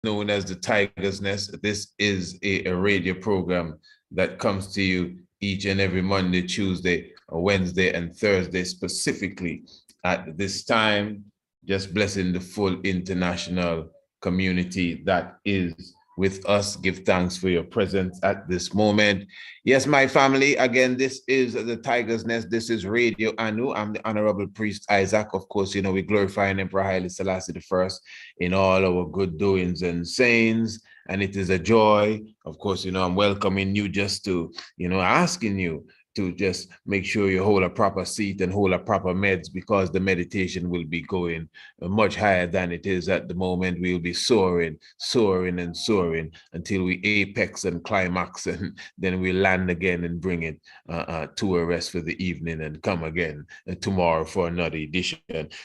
known as the Tiger's Nest. This is a radio program that comes to you each and every Monday, Tuesday, Wednesday, and Thursday, specifically at this time, just blessing the full international community that is with us. Give thanks for your presence at this moment. Yes, my family, again, this is the Tiger's Nest. This is Radio Anu. I'm the Honorable Priest Isaac. Of course, you know, we glorify Emperor Haile Selassie I in all our good doings and sayings. And it is a joy. Of course, you know, I'm welcoming you just to, you know, asking you to just make sure you hold a proper seat and hold a proper meds, because the meditation will be going much higher than it is at the moment. We'll be soaring, soaring, and soaring until we apex and climax, and then we land again and bring it to a rest for the evening and come again tomorrow for another edition.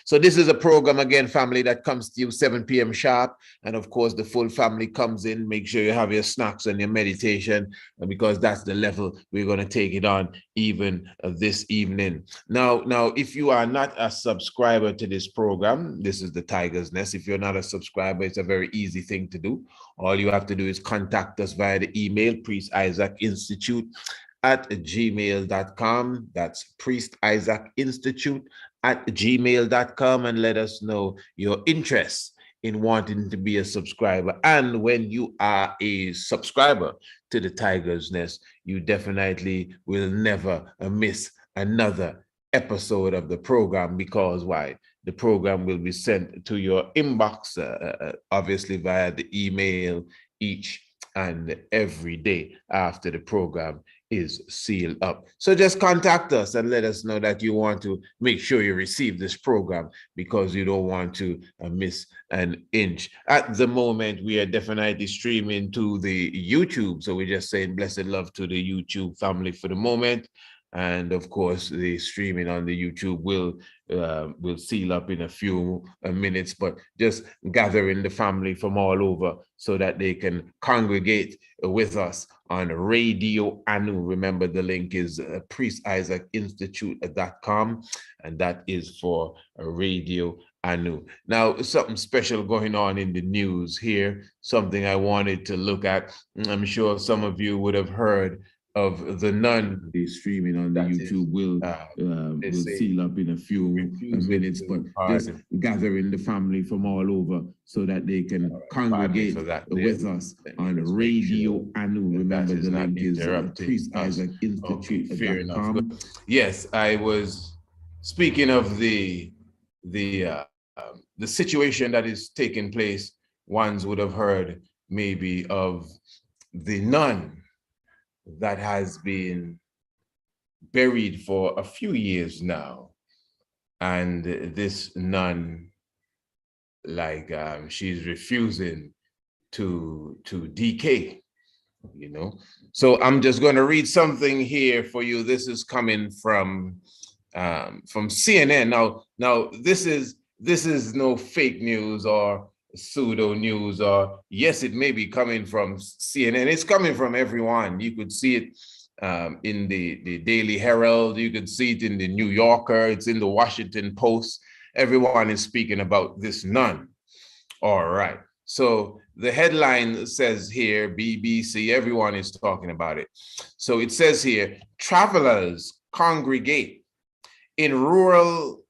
So this is a program, again, family, that comes to you 7 p.m. sharp. And of course, the full family comes in. Make sure you have your snacks and your meditation, because that's the level we're going to take it on even this evening. Now, if you are not a subscriber to this program, this is the Tiger's Nest. If you're not a subscriber, it's a very easy thing to do. All you have to do is contact us via the email, priestisaacinstitute@gmail.com. That's priestisaacinstitute@gmail.com, and let us know your interest in wanting to be a subscriber. And when you are a subscriber to the Tiger's Nest, you definitely will never miss another episode of the program, because why? The program will be sent to your inbox, obviously via the email, each and every day after the program is sealed up. So just contact us and let us know that you want to make sure you receive this program, because you don't want to miss an inch. At the moment, we are definitely streaming to the YouTube. So we're just saying blessed love to the YouTube family for the moment. And of course, the streaming on the YouTube will seal up in a few minutes, but just gathering the family from all over so that they can congregate with us on Radio Anu. Remember, the link is priestisaacinstitute.com, and that is for Radio Anu. Now, something special going on in the news here, something I wanted to look at. I'm sure some of you would have heard of the nun. The streaming on the YouTube will seal up in a few minutes, but just gathering the family from all over so that they can congregate with us on Radio Anu. Remember, the link is priestisaacinstitute.com. Yes, I was speaking of the situation that is taking place. Ones would have heard maybe of the nun that has been buried for a few years now. And this nun, like, she's refusing to decay, you know. So I'm just going to read something here for you. This is coming from CNN. Now this is no fake news or pseudo news, or yes, it may be coming from CNN. It's coming from everyone. You could see it in the Daily Herald. You could see it in the New Yorker. It's in the Washington Post. Everyone is speaking about this nun. All right. So the headline says here, BBC, everyone is talking about it. So it says here, travelers congregate in rural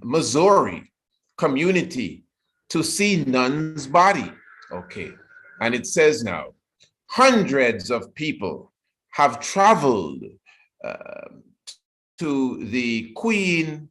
Missouri community to see nun's body. Okay. And it says now, hundreds of people have traveled to the Queen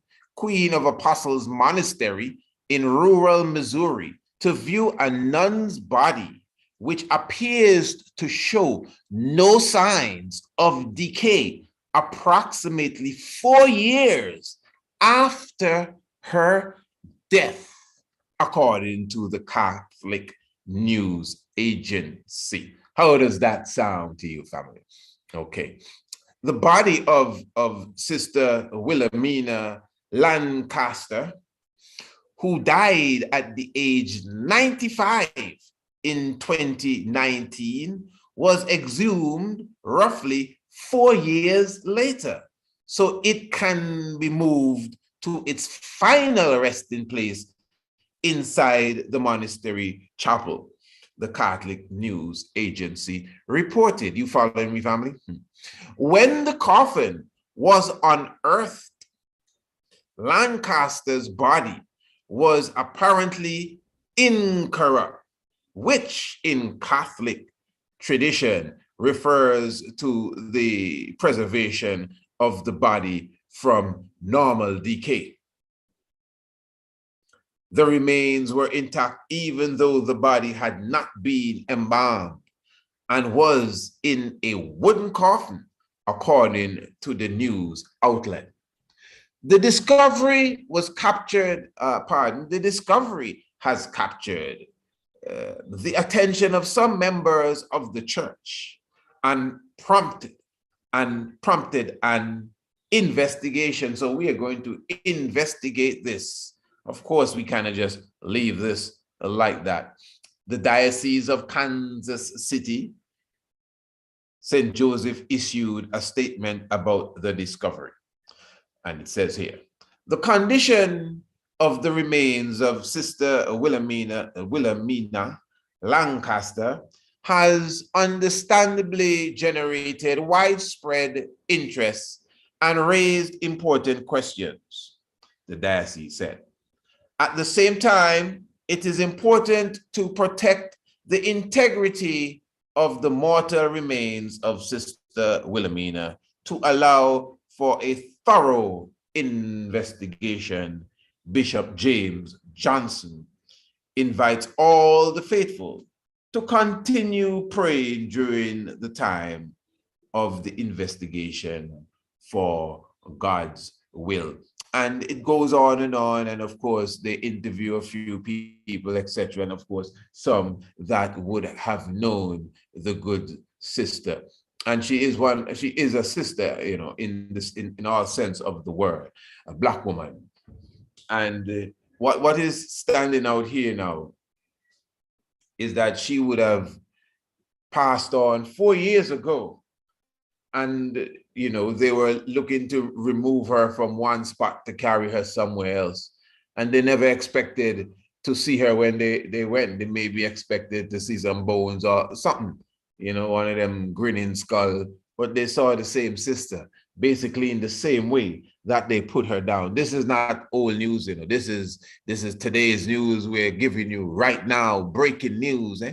of Apostles Monastery in rural Missouri to view a nun's body, which appears to show no signs of decay approximately 4 years after her death, according to the Catholic News Agency. How does that sound to you, family? Okay. The body of Sister Wilhelmina Lancaster, who died at the age 95 in 2019, was exhumed roughly 4 years later. So it can be moved to its final resting place inside the monastery chapel. the Catholic News Agency reported. You following me, family? When the coffin was unearthed, Lancaster's body was apparently incorrupt, which in Catholic tradition refers to the preservation of the body from normal decay. The remains were intact even though the body had not been embalmed and was in a wooden coffin, according to the news outlet. The discovery was captured, the discovery has captured the attention of some members of the church and prompted an investigation. So we are going to investigate this. Of course, we kind of just leave this like that. The Diocese of Kansas City, St. Joseph issued a statement about the discovery. And it says here, the condition of the remains of Sister Wilhelmina Lancaster has understandably generated widespread interest and raised important questions, the diocese said. At the same time, it is important to protect the integrity of the mortal remains of Sister Wilhelmina to allow for a thorough investigation. Bishop James Johnson invites all the faithful to continue praying during the time of the investigation for God's will. And it goes on, and of course, they interview a few people, etc. And of course, some that would have known the good sister. And she is a sister, you know, in all sense of the word, a Black woman. And what is standing out here now is that she would have passed on 4 years ago. And, you know, they were looking to remove her from one spot to carry her somewhere else. And they never expected to see her when they went. They maybe expected to see some bones or something, you know, one of them grinning skull. But they saw the same sister, basically in the same way that they put her down. This is not old news, you know. This is today's news. We're giving you right now, breaking news,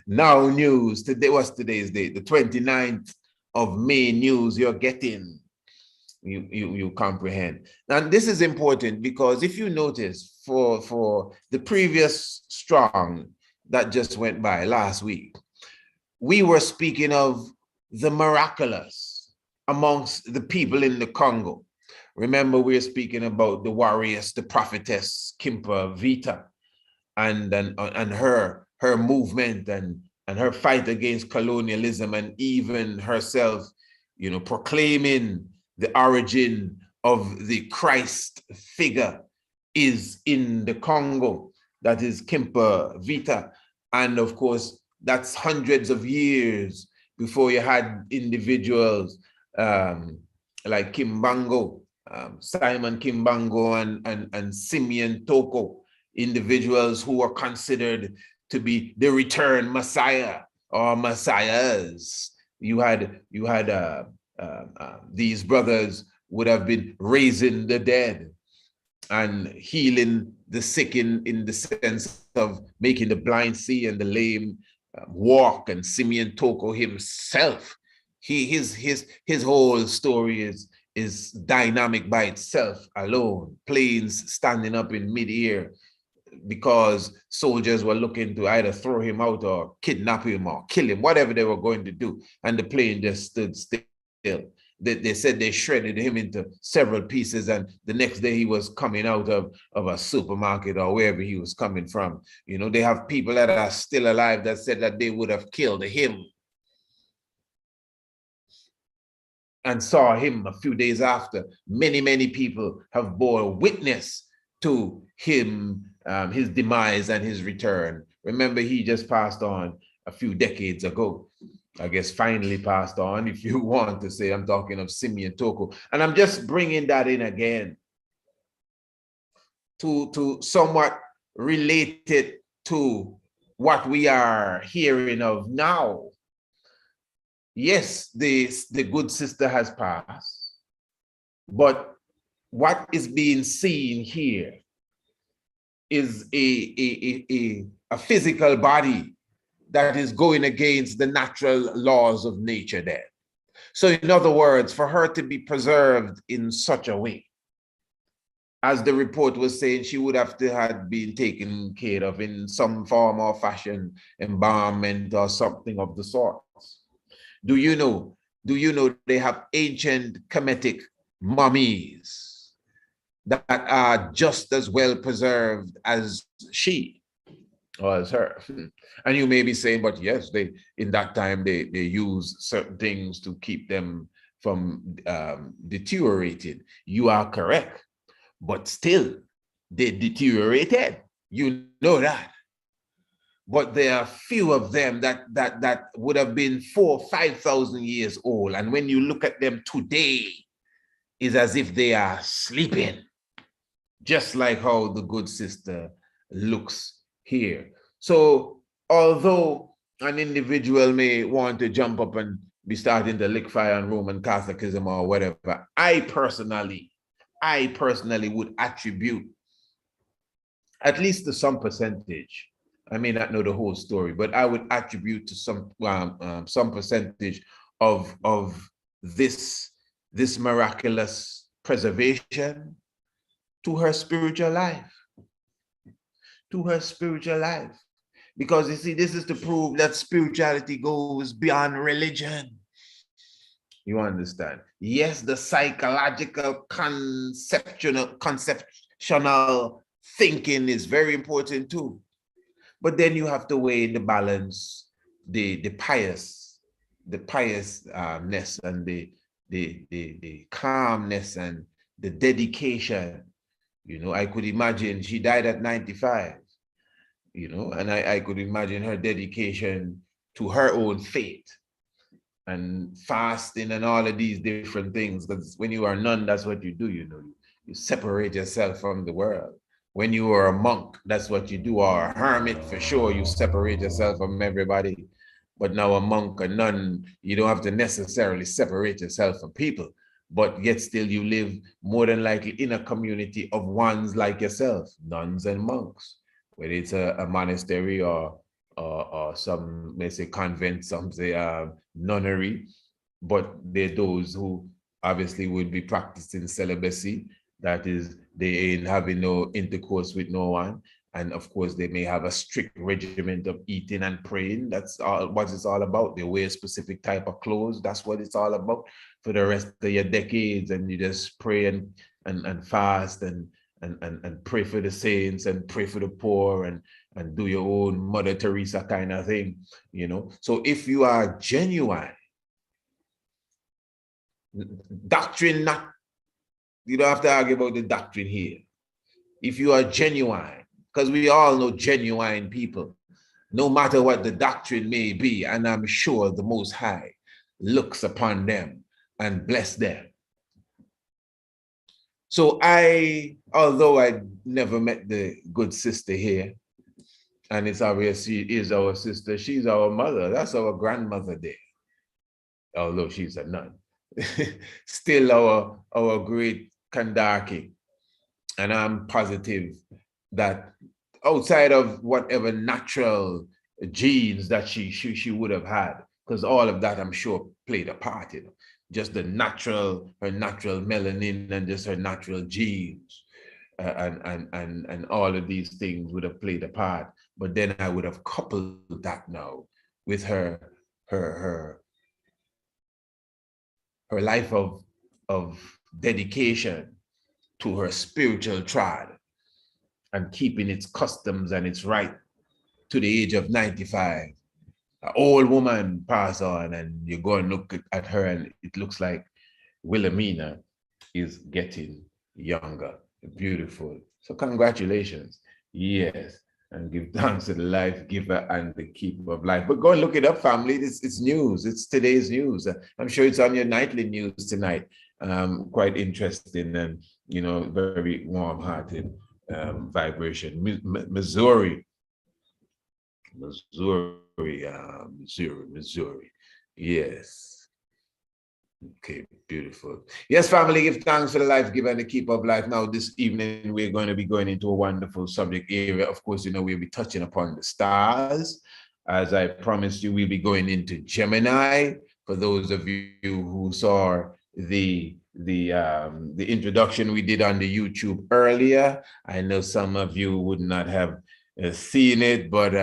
now news. Today, what's today's date? The 29th of May news you're getting. You comprehend. And this is important because if you notice for the previous strong that just went by last week, we were speaking of the miraculous amongst the people in the Congo. Remember, we're speaking about the warriors, the prophetess Kimpa Vita, and her movement and her fight against colonialism, and even herself, you know, proclaiming the origin of the Christ figure is in the Congo. That is Kimpa Vita. And of course, that's hundreds of years before you had individuals like Kimbango, Simon Kimbango and Simeon Toko, individuals who were considered to be the return Messiah or Messiahs. You had these brothers would have been raising the dead and healing the sick in the sense of making the blind see and the lame walk. And Simeon Toko himself, his whole story is dynamic by itself alone. Planes standing up in midair because soldiers were looking to either throw him out or kidnap him or kill him, whatever they were going to do. And the plane just stood still. They said they shredded him into several pieces, and the next day he was coming out of a supermarket or wherever he was coming from. You know, they have people that are still alive that said that they would have killed him and saw him a few days after. Many people have bore witness to him, his demise and his return. Remember, he just passed on a few decades ago. I guess finally passed on, if you want to say. I'm talking of Simeon Toko. And I'm just bringing that in again to somewhat relate it to what we are hearing of now. Yes, the good sister has passed, but what is being seen here is a physical body that is going against the natural laws of nature there. So in other words, for her to be preserved in such a way, as the report was saying, she would have to have been taken care of in some form or fashion, embalmment or something of the sort. Do you know they have ancient Kemetic mummies that are just as well preserved as she or as her? And you may be saying, but yes, they in that time they use certain things to keep them from deteriorating. You are correct, but still they deteriorated. You know that. But there are few of them that would have been 4,000 or 5,000 years old. And when you look at them today, it's as if they are sleeping, just like how the good sister looks here. So although an individual may want to jump up and be starting to lick fire on Roman Catholicism or whatever, I personally would attribute, at least to some percentage, I may not know the whole story, but I would attribute to some percentage of this miraculous preservation to her spiritual life, because you see, this is to prove that spirituality goes beyond religion. You understand? Yes, the psychological conceptual thinking is very important too. But then you have to weigh in the balance the piousness and the calmness and the dedication. You know, I could imagine she died at 95, you know, and I could imagine her dedication to her own faith and fasting and all of these different things. Because when you are a nun, that's what you do, you know, you separate yourself from the world. When you are a monk, that's what you do, or a hermit for sure, you separate yourself from everybody. But now a monk, a nun, you don't have to necessarily separate yourself from people, but yet still you live more than likely in a community of ones like yourself, nuns and monks, whether it's a monastery or some may say convent, some say nunnery, but they're those who obviously would be practicing celibacy. That is, they ain't having no intercourse with no one. And of course, they may have a strict regiment of eating and praying. That's all what it's all about. They wear a specific type of clothes. That's what it's all about for the rest of your decades. And you just pray and fast and pray for the saints and pray for the poor and do your own Mother Teresa kind of thing, you know. So if you are genuine, doctrine not, you don't have to argue about the doctrine here. If you are genuine, because we all know genuine people, no matter what the doctrine may be, and I'm sure the Most High looks upon them and bless them. So although I never met the good sister here, and it's obvious she is our sister, she's our mother, that's our grandmother there, although she's a nun. Still our great Kandaki. And I'm positive that outside of whatever natural genes that she would have had, because all of that I'm sure played a part in just her natural melanin and just her natural genes, and all of these things would have played a part. But then I would have coupled that now with her life of dedication to her spiritual tribe and keeping its customs and its right to the age of 95. An old woman passed on, and you go and look at her and it looks like Wilhelmina is getting younger. Beautiful. So congratulations. Yes. And give thanks to the life giver and the keeper of life. But go and look it up, family. It's news. It's today's news. I'm sure it's on your nightly news tonight. Quite interesting and, you know, very warm-hearted vibration. Missouri Missouri. Yes. Okay, beautiful. Yes, family, give thanks for the life giver and the keep of life. Now, this evening, we're going to be going into a wonderful subject area. Of course, we'll be touching upon the stars. As I promised you, we'll be going into Gemini. For those of you who saw the introduction we did on the YouTube earlier, I know some of you would not have seen it, but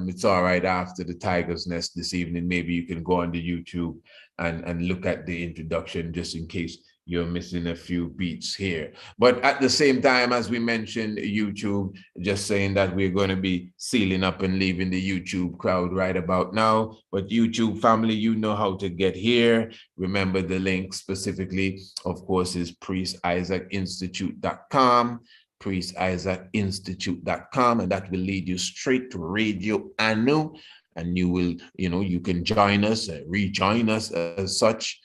it's all right. After the Tiger's Nest this evening, maybe you can go on the YouTube and look at the introduction just in case you're missing a few beats here. But at the same time, as we mentioned, YouTube, just saying that we're going to be sealing up and leaving the YouTube crowd right about now. But YouTube family, you know how to get here. Remember the link specifically, of course, is priestisaacinstitute.com, priestisaacinstitute.com, and that will lead you straight to Radio Anu. And you will, you can join us, rejoin us as such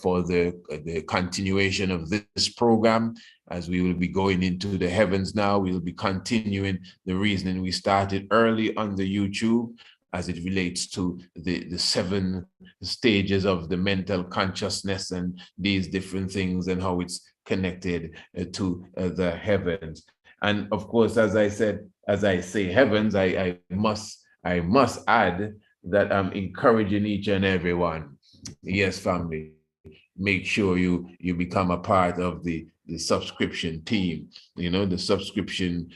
for the continuation of this program, as we will be going into the heavens now. We'll be continuing the reasoning we started early on the YouTube as it relates to the 7 stages of the mental consciousness and these different things and how it's connected to the heavens. And of course, as I said, as I say heavens, I must add that I'm encouraging each and every one. Yes, family, make sure you become a part of the subscription team, the subscription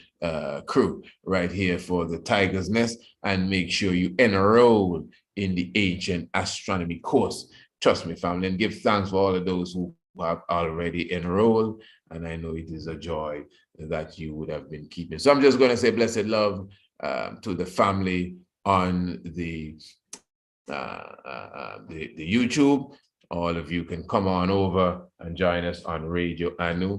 crew right here for the Tiger's Nest, and make sure you enroll in the ancient astronomy course. Trust me, family, and give thanks for all of those who have already enrolled. And I know it is a joy that you would have been keeping. So I'm just going to say blessed love to the family on the YouTube. All of you can come on over and join us on Radio Anu.